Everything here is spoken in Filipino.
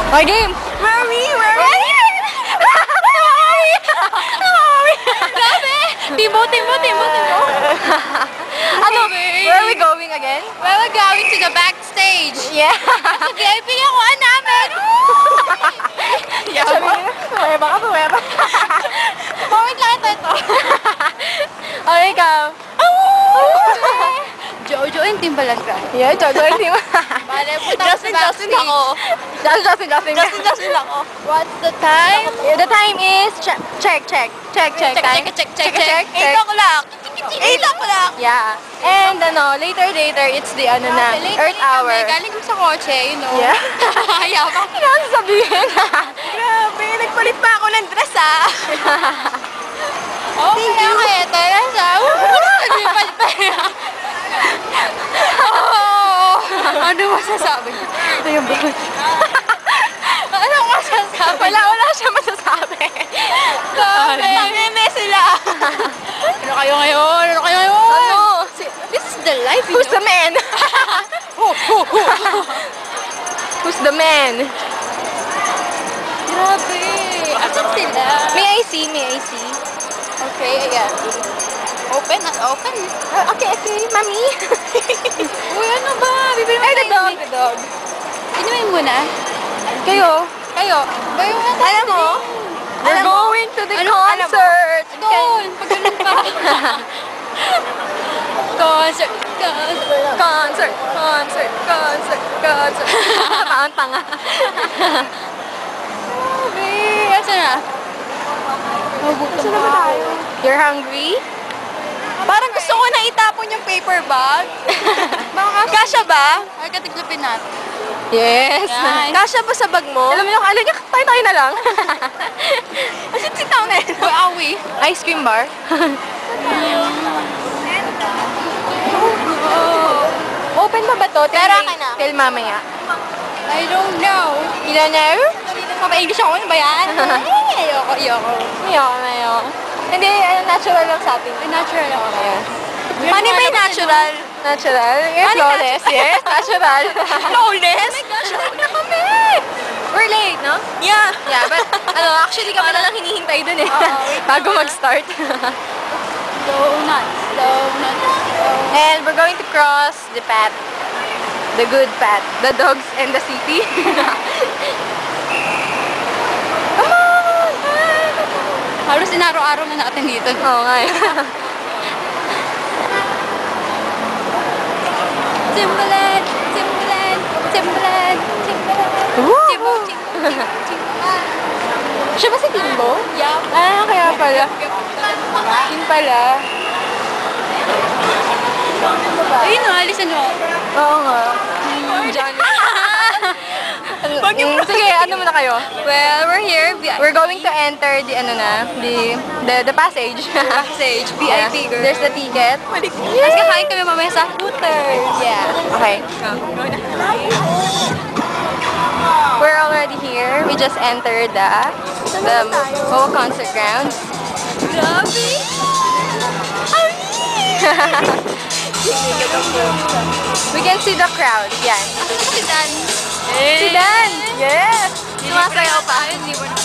Okay, game! Mami! Mami! Grabe! Timo! Ano? Where are we going again? We're going to the backstage. Yeah. Sa VIP nakuhaan namin. Sabi niyo, puweba ka, puweba. Moment lang ito. Okay, ikaw. Jojo and Timbaland ka. Yeah, Jojo, hindi mo. Bale, punta Justin ako. Justin ako. What's the time? Yeah, the time is, check. Time. Check. 8 o'clock. 8 o'clock. Yeah. And later, it's the Earth Hour. Galing ko sa kotse, you know. Yeah. Yabang. Ano ang sabihin? Grabe, nagpalit pa ako ng dress ah. Okay, okay. Ito na siya. Nagpalit pa niya. Ano masasabi niya? Ito yung bag. Ano masasabi? Wala siya masasabi. Meme sila. Ano kayo ngayon? Ano? This is the life, you Who's the man? Who's the man? Grabe. Asan sila? May I see? Okay, ayan. Open. Okay, mami. Uy, ano ba? Bibili mo Ay, the tayo. dog. Inumin mo na. Kayo? Bayo na tayo. Alam mo? We're going to the concert. Doon, pag ganun pa. Concert. Paon pa nga. Grabe. Asan na? Saan na ba tayo? You're hungry? Parang gusto ko na itapon yung paper bag. Kasya ba? Ay, katiklopin natin. Yes. Yan. Kasya ba sa bag mo? Alam mo yung niya, tayo na lang. Sit-sit na yun. Awi. Ice cream bar? Open pa ba to? Pera ka na. Till mamaya. I don't know. You don't know? Papa-English ako, ano ba yan? Ayoko. Ayoko. Hindi, natural lang sa atin. Natural ako. Ayan. Paano ba yung natural? Natural? Yes, Paano flawless. Yes, natural. Flawless? Oh my gosh, late na kami! We're late, no? Yeah. Yeah, but actually kami na lang hinihintay dun eh. wait Bago mag-start. Donut. And we're going to cross the path. The good path. The dogs and the city. Come on! Halos inaraw-araw na natin dito. Oo nga eh. Timbaland. Woo! Siya ba si Timbo? Yeah. Ah, kaya pala. Yun pala. Ayun o, alisan mo. Oo nga. Johnny. Sige, ano muna kayo? Well, we're here. We're going to enter the passage. Backstage. VIP, girl. There's the ticket. Tapos kakain kami mamaya sa Hooters. Yeah. Okay. We're already here. We just entered the MOA concert grounds. Grabe! We can see the crowd. Yan. Si Dan. Si Dan! Yes! Sumasayaw pa. Hindi mo na